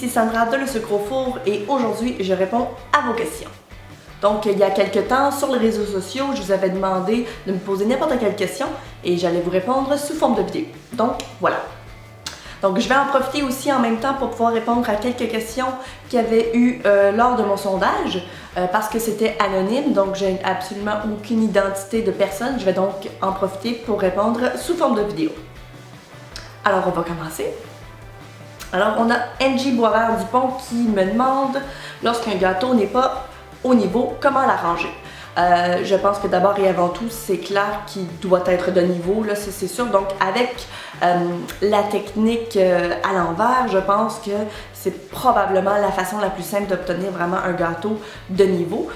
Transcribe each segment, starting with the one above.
ici Sandra de Le Sucre au Four et aujourd'hui je réponds à vos questions. Donc il y a quelques temps sur les réseaux sociaux, je vous avais demandé de me poser n'importe quelle question et j'allais vous répondre sous forme de vidéo. Donc voilà. Donc je vais en profiter aussi en même temps pour pouvoir répondre à quelques questions qu'il y avait eu lors de mon sondage parce que c'était anonyme, donc j'ai absolument aucune identité de personne. Je vais donc en profiter pour répondre sous forme de vidéo. Alors on va commencer. Alors on a Angie Boisvert-Dupont qui me demande lorsqu'un gâteau n'est pas au niveau, comment l'arranger? Je pense que d'abord et avant tout, c'est clair qu'il doit être de niveau, là, c'est sûr. Donc avec la technique à l'envers, je pense que c'est probablement la façon la plus simple d'obtenir vraiment un gâteau de niveau.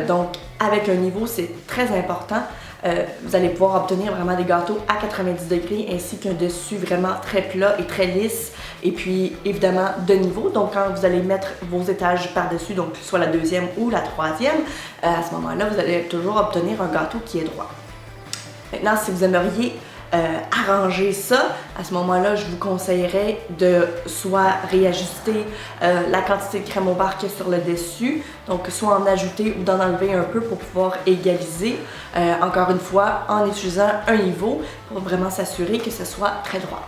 Donc avec un niveau, c'est très important. Vous allez pouvoir obtenir vraiment des gâteaux à 90 degrés ainsi qu'un dessus vraiment très plat et très lisse et puis évidemment de niveau. Donc quand vous allez mettre vos étages par-dessus, donc soit la deuxième ou la troisième, à ce moment-là, vous allez toujours obtenir un gâteau qui est droit. Maintenant, si vous aimeriez arranger ça, à ce moment-là, je vous conseillerais de soit réajuster la quantité de crème au beurre qu'il y a sur le dessus, donc soit en ajouter ou d'en enlever un peu pour pouvoir égaliser, encore une fois, en utilisant un niveau pour vraiment s'assurer que ce soit très droit.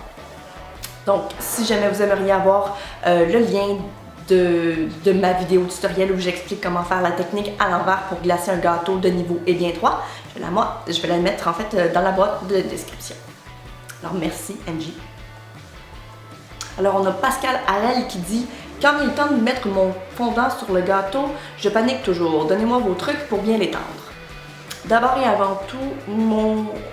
Donc, si jamais vous aimeriez avoir le lien de ma vidéo tutoriel où j'explique comment faire la technique à l'envers pour glacer un gâteau de niveau et bien droit, je vais la mettre en fait dans la boîte de description. Alors merci Angie. Alors on a Pascal Harel qui dit « Quand il est le temps de mettre mon fondant sur le gâteau, je panique toujours. Donnez-moi vos trucs pour bien l'étendre. » D'abord et avant tout,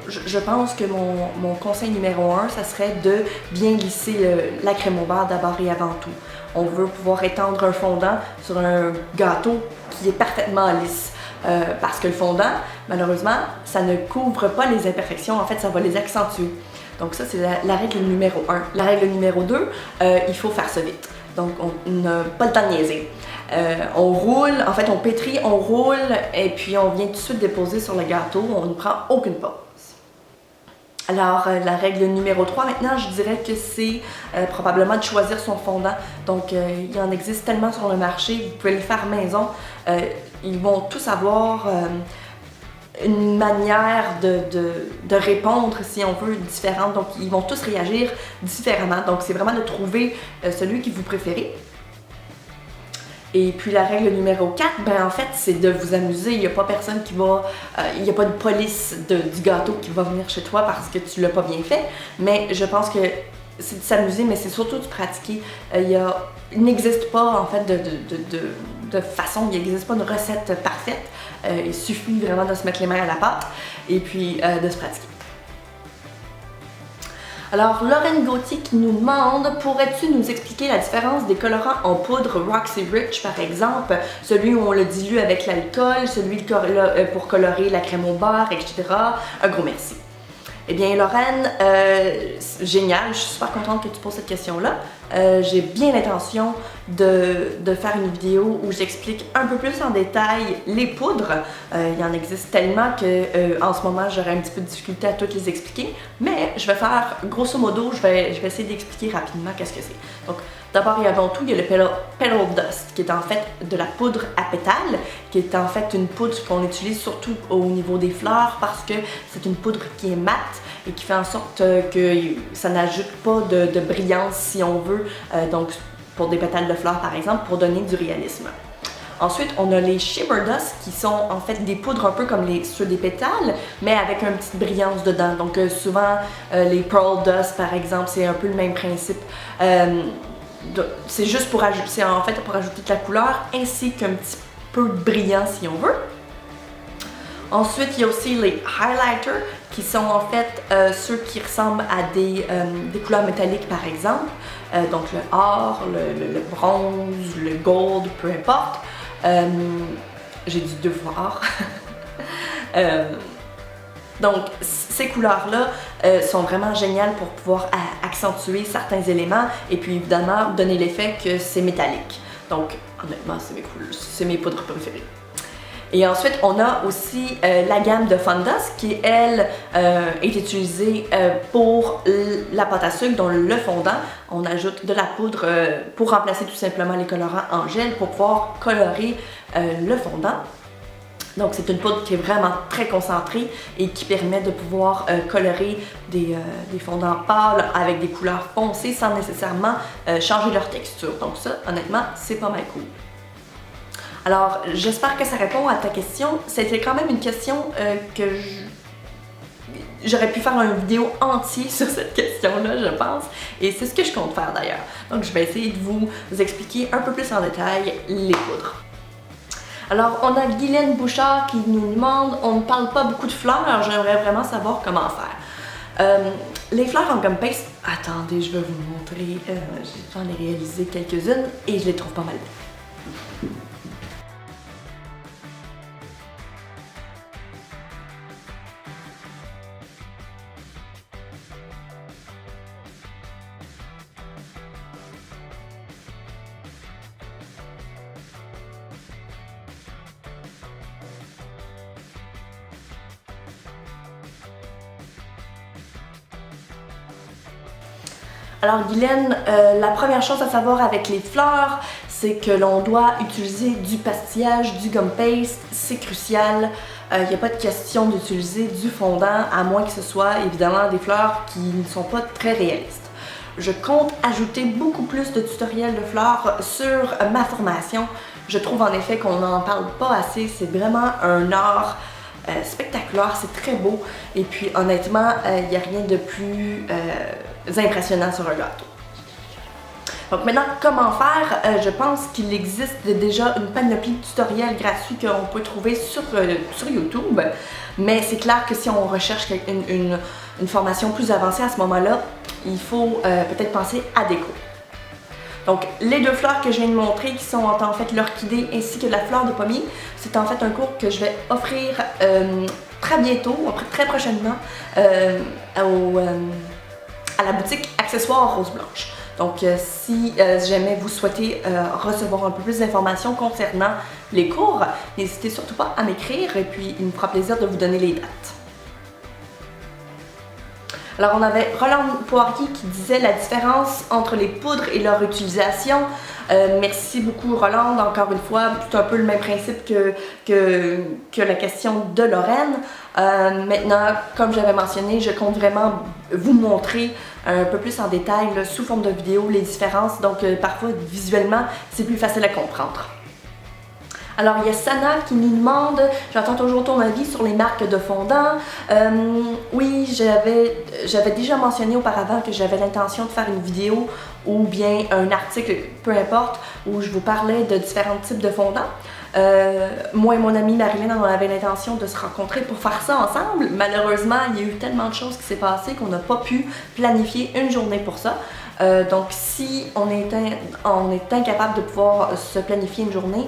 je pense que mon conseil numéro 1, ça serait de bien glisser la crème au beurre d'abord et avant tout. On veut pouvoir étendre un fondant sur un gâteau qui est parfaitement lisse. Parce que le fondant, malheureusement, ça ne couvre pas les imperfections, en fait, ça va les accentuer. Donc ça, c'est la règle numéro 1. La règle numéro 2, il faut faire ça vite. Donc on n'a pas le temps de niaiser. On roule, en fait on pétrit, on roule et puis on vient tout de suite déposer sur le gâteau, on ne prend aucune pause. Alors la règle numéro 3 maintenant, je dirais que c'est probablement de choisir son fondant. Donc il y en existe tellement sur le marché, vous pouvez le faire maison. Ils vont tous avoir une manière de répondre, si on veut, différente. Donc ils vont tous réagir différemment. Donc c'est vraiment de trouver celui que vous préférez. Et puis la règle numéro 4, ben en fait, c'est de vous amuser. Il n'y a pas personne qui va... il n'y a pas de police du gâteau qui va venir chez toi parce que tu l'as pas bien fait. Mais je pense que c'est de s'amuser, mais c'est surtout de pratiquer. Il n'existe pas, en fait, de façon, il n'existe pas de recette parfaite. Il suffit vraiment de se mettre les mains à la pâte et puis de se pratiquer. Alors, Lorraine Gauthier qui nous demande, pourrais-tu nous expliquer la différence des colorants en poudre Roxy Rich par exemple, celui où on le dilue avec l'alcool, celui pour colorer la crème au beurre, etc. Un gros merci. Eh bien Lorraine, génial, je suis super contente que tu poses cette question-là. J'ai bien l'intention de faire une vidéo où j'explique un peu plus en détail les poudres. Il y en existe tellement que en ce moment j'aurais un petit peu de difficulté à toutes les expliquer, mais je vais faire grosso modo, je vais essayer d'expliquer rapidement qu'est-ce que c'est. Donc d'abord et avant tout, il y a le Petal Dust qui est en fait de la poudre à pétales, qui est en fait une poudre qu'on utilise surtout au niveau des fleurs parce que c'est une poudre qui est mate et qui fait en sorte que ça n'ajoute pas de brillance si on veut, donc pour des pétales de fleurs par exemple, pour donner du réalisme. Ensuite, on a les Shimmer Dust qui sont en fait des poudres un peu comme ceux des pétales, mais avec une petite brillance dedans. Donc souvent, les Pearl Dust par exemple, c'est un peu le même principe. C'est juste pour ajouter, en fait, pour ajouter de la couleur ainsi qu'un petit peu de brillant si on veut. Ensuite, il y a aussi les highlighters qui sont en fait ceux qui ressemblent à des couleurs métalliques par exemple. Donc le or, le bronze, le gold, peu importe. J'ai dit 2 fois or. Donc ces couleurs-là sont vraiment géniales pour pouvoir accentuer certains éléments et puis évidemment donner l'effet que c'est métallique. Donc honnêtement, c'est mes poudres préférées. Et ensuite, on a aussi la gamme de Fondas qui, elle, est utilisée pour la pâte à sucre, dont le fondant. On ajoute de la poudre pour remplacer tout simplement les colorants en gel pour pouvoir colorer le fondant. Donc, c'est une poudre qui est vraiment très concentrée et qui permet de pouvoir colorer des fondants pâles avec des couleurs foncées sans nécessairement changer leur texture. Donc ça, honnêtement, c'est pas mal cool. Alors, j'espère que ça répond à ta question. C'était quand même une question que j'aurais pu faire une vidéo entière sur cette question-là, je pense. Et c'est ce que je compte faire d'ailleurs. Donc, je vais essayer de vous expliquer un peu plus en détail les poudres. Alors, on a Guylaine Bouchard qui nous demande, on ne parle pas beaucoup de fleurs, j'aimerais vraiment savoir comment faire. Les fleurs en gum paste, attendez, je vais vous montrer, j'en ai réalisé quelques-unes et je les trouve pas mal belles. Alors Guylaine, la première chose à savoir avec les fleurs, c'est que l'on doit utiliser du pastillage, du gum paste, c'est crucial. Il n'y a pas de question d'utiliser du fondant, à moins que ce soit évidemment des fleurs qui ne sont pas très réalistes. Je compte ajouter beaucoup plus de tutoriels de fleurs sur ma formation. Je trouve en effet qu'on n'en parle pas assez, c'est vraiment un art spectaculaire, c'est très beau. Et puis honnêtement, il n'y a rien de plus impressionnant sur un gâteau. Donc maintenant, comment faire? Je pense qu'il existe déjà une panoplie de tutoriels gratuits qu'on peut trouver sur YouTube. Mais c'est clair que si on recherche une formation plus avancée à ce moment-là, il faut peut-être penser à des cours. Donc, les deux fleurs que je viens de montrer, qui sont en fait l'orchidée ainsi que la fleur de pommier, c'est en fait un cours que je vais offrir très bientôt, très prochainement, à la boutique Accessoires Rose Blanche. Donc, si jamais vous souhaitez recevoir un peu plus d'informations concernant les cours, n'hésitez surtout pas à m'écrire et puis il me fera plaisir de vous donner les dates. Alors, on avait Roland Poirier qui disait la différence entre les poudres et leur utilisation. Merci beaucoup Roland, encore une fois, c'est un peu le même principe que la question de Lorraine. Maintenant, comme j'avais mentionné, je compte vraiment vous montrer un peu plus en détail, là, sous forme de vidéo, les différences. Donc, parfois, visuellement, c'est plus facile à comprendre. Alors, il y a Sana qui nous demande, j'entends toujours ton avis sur les marques de fondant. Oui, j'avais déjà mentionné auparavant que j'avais l'intention de faire une vidéo ou bien un article, peu importe, où je vous parlais de différents types de fondants. Moi et mon amie Marilyn, on avait l'intention de se rencontrer pour faire ça ensemble. Malheureusement, il y a eu tellement de choses qui s'est passé qu'on n'a pas pu planifier une journée pour ça. Donc, si on est incapable de pouvoir se planifier une journée,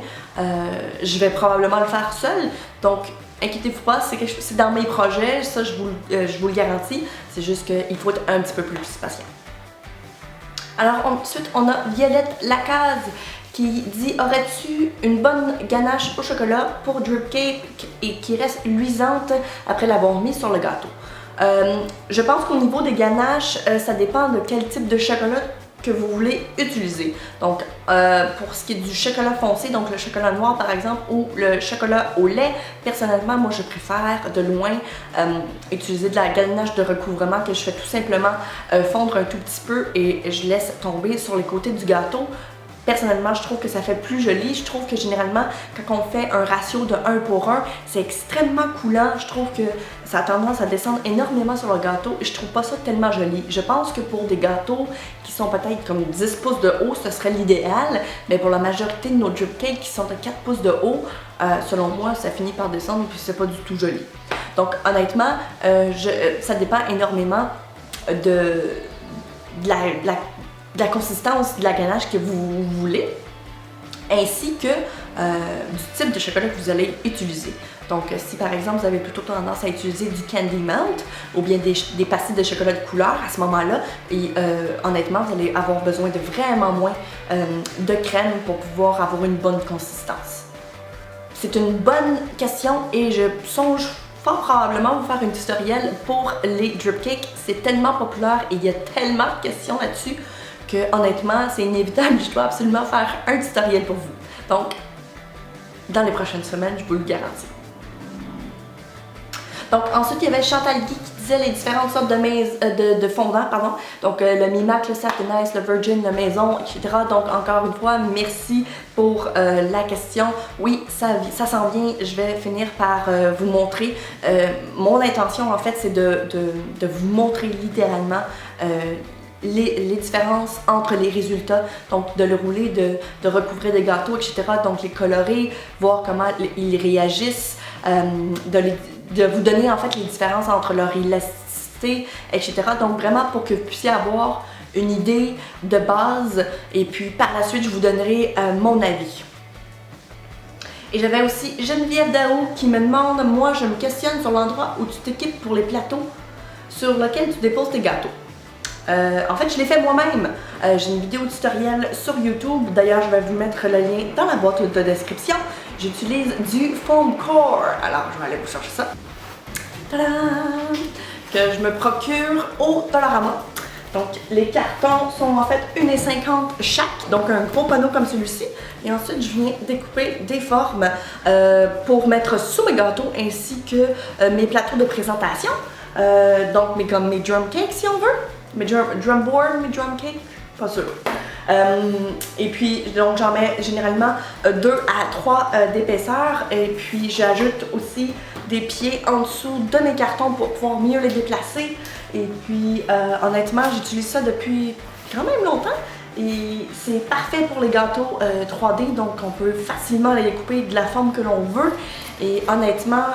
je vais probablement le faire seule. Donc, inquiétez-vous pas, c'est dans mes projets, ça je vous le garantis. C'est juste qu'il faut être un petit peu plus patient. Alors, ensuite, on a Violette Lacaze qui dit « Aurais-tu une bonne ganache au chocolat pour drip cake et qui reste luisante après l'avoir mis sur le gâteau? » Je pense qu'au niveau des ganaches, ça dépend de quel type de chocolat que vous voulez utiliser. Donc, pour ce qui est du chocolat foncé, donc le chocolat noir par exemple, ou le chocolat au lait, personnellement, moi je préfère de loin utiliser de la ganache de recouvrement que je fais tout simplement fondre un tout petit peu et je laisse tomber sur les côtés du gâteau. Personnellement, je trouve que ça fait plus joli. Je trouve que généralement, quand on fait un ratio de 1 pour 1, c'est extrêmement coulant. Je trouve que ça a tendance à descendre énormément sur le gâteau et je trouve pas ça tellement joli. Je pense que pour des gâteaux qui sont peut-être comme 10 pouces de haut, ce serait l'idéal. Mais pour la majorité de nos drip cakes qui sont de 4 pouces de haut, selon moi, ça finit par descendre et puis c'est pas du tout joli. Donc honnêtement, ça dépend énormément de la consistance de la ganache que vous voulez, ainsi que du type de chocolat que vous allez utiliser. Donc, si par exemple vous avez plutôt tendance à utiliser du candy melt ou bien des pastilles de chocolat de couleur à ce moment-là, et honnêtement, vous allez avoir besoin de vraiment moins de crème pour pouvoir avoir une bonne consistance. c'est une bonne question et je songe fort probablement vous faire un tutoriel pour les drip cakes. C'est tellement populaire et il y a tellement de questions là-dessus que honnêtement, c'est inévitable. Je dois absolument faire un tutoriel pour vous. Donc, dans les prochaines semaines, je vous le garantis. Donc ensuite, il y avait Chantal Guy qui disait les différentes sortes de fondants, pardon. Donc le Mimac, le Satin Ice, le Virgin, le Maison, etc. Donc encore une fois, merci pour la question. Oui, ça s'en vient. Je vais finir par vous montrer. Mon intention, en fait, c'est de vous montrer littéralement les différences entre les résultats, donc de le rouler, de recouvrir des gâteaux, etc. Donc les colorer, voir comment ils réagissent, de vous donner en fait les différences entre leur élasticité, etc. Donc vraiment pour que vous puissiez avoir une idée de base et puis par la suite je vous donnerai mon avis. Et j'avais aussi Geneviève Daou qui me demande, moi je me questionne sur l'endroit où tu t'équipes pour les plateaux sur lequel tu déposes tes gâteaux. En fait, je l'ai fait moi-même. J'ai une vidéo tutoriel sur YouTube. D'ailleurs, je vais vous mettre le lien dans la boîte de description. J'utilise du foam core. Alors, je vais aller vous chercher ça. Tadam! Que je me procure au Dollarama. Donc, les cartons sont en fait 1,50 chaque. Donc, un gros panneau comme celui-ci. Et ensuite, je viens découper des formes pour mettre sous mes gâteaux ainsi que mes plateaux de présentation. Donc, comme mes drum cakes, si on veut. Mes drum board, mes drum cakes, pas sûr. Et puis, donc j'en mets généralement 2 à 3 d'épaisseur. Et puis, j'ajoute aussi des pieds en dessous de mes cartons pour pouvoir mieux les déplacer. Et puis, honnêtement, j'utilise ça depuis quand même longtemps. Et c'est parfait pour les gâteaux 3D. Donc, on peut facilement les découper de la forme que l'on veut. Et honnêtement,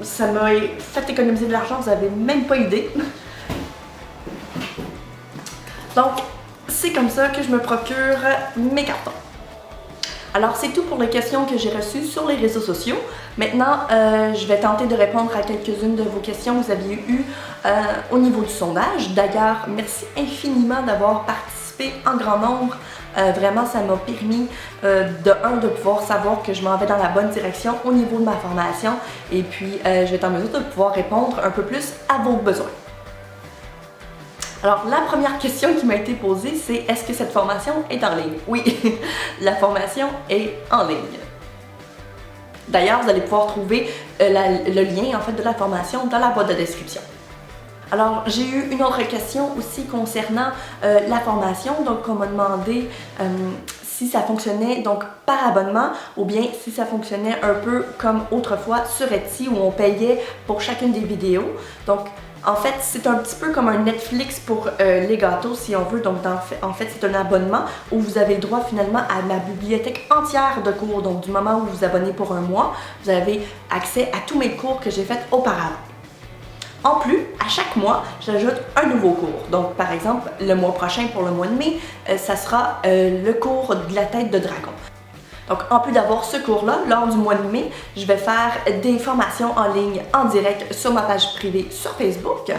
ça m'a fait économiser de l'argent. Vous n'avez même pas idée. Donc, c'est comme ça que je me procure mes cartons. Alors, c'est tout pour les questions que j'ai reçues sur les réseaux sociaux. Maintenant, je vais tenter de répondre à quelques-unes de vos questions que vous aviez eues au niveau du sondage. D'ailleurs, merci infiniment d'avoir participé en grand nombre. Vraiment, ça m'a permis de pouvoir savoir que je m'en vais dans la bonne direction au niveau de ma formation. Et puis, je vais être en mesure de pouvoir répondre un peu plus à vos besoins. Alors, la première question qui m'a été posée, c'est est-ce que cette formation est en ligne? Oui, la formation est en ligne. D'ailleurs, vous allez pouvoir trouver le lien en fait de la formation dans la boîte de description. Alors, j'ai eu une autre question aussi concernant la formation. Donc, on m'a demandé si ça fonctionnait donc par abonnement ou bien si ça fonctionnait un peu comme autrefois sur Etsy où on payait pour chacune des vidéos. Donc, en fait, c'est un petit peu comme un Netflix pour les gâteaux, si on veut. Donc, en fait, c'est un abonnement où vous avez le droit finalement à ma bibliothèque entière de cours. Donc, du moment où vous vous abonnez pour un mois, vous avez accès à tous mes cours que j'ai faits auparavant. En plus, à chaque mois, j'ajoute un nouveau cours. Donc, par exemple, le mois prochain, pour le mois de mai, ça sera le cours de la tête de dragon. Donc, en plus d'avoir ce cours-là, lors du mois de mai, je vais faire des formations en ligne en direct sur ma page privée sur Facebook.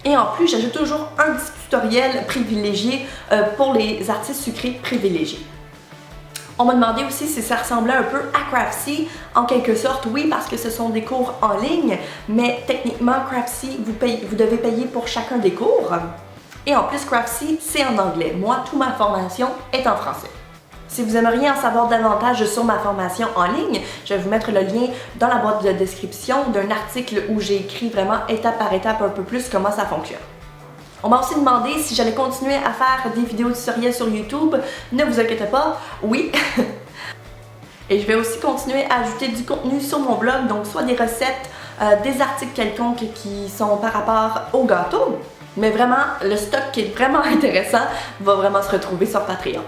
Et en plus, j'ajoute toujours un petit tutoriel privilégié pour les artistes sucrés privilégiés. On m'a demandé aussi si ça ressemblait un peu à Craftsy. En quelque sorte, oui, parce que ce sont des cours en ligne, mais techniquement, Craftsy, vous devez payer pour chacun des cours. Et en plus, Craftsy, c'est en anglais. Moi, toute ma formation est en français. Si vous aimeriez en savoir davantage sur ma formation en ligne, je vais vous mettre le lien dans la boîte de description d'un article où j'ai écrit vraiment étape par étape un peu plus comment ça fonctionne. On m'a aussi demandé si j'allais continuer à faire des vidéos tutoriels sur YouTube. Ne vous inquiétez pas, oui! Et je vais aussi continuer à ajouter du contenu sur mon blog, donc soit des recettes, des articles quelconques qui sont par rapport au gâteau. Mais vraiment, le stock qui est vraiment intéressant va vraiment se retrouver sur Patreon.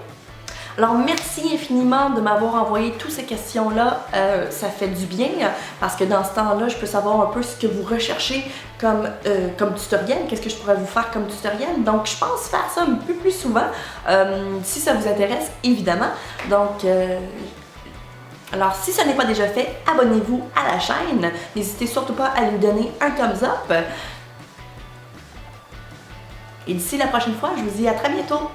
Alors, merci infiniment de m'avoir envoyé toutes ces questions-là. Ça fait du bien parce que dans ce temps-là, je peux savoir un peu ce que vous recherchez comme tutoriel. Qu'est-ce que je pourrais vous faire comme tutoriel? Donc, je pense faire ça un peu plus souvent si ça vous intéresse, évidemment. Donc, alors, si ce n'est pas déjà fait, abonnez-vous à la chaîne. N'hésitez surtout pas à lui donner un thumbs up. Et d'ici la prochaine fois, je vous dis à très bientôt!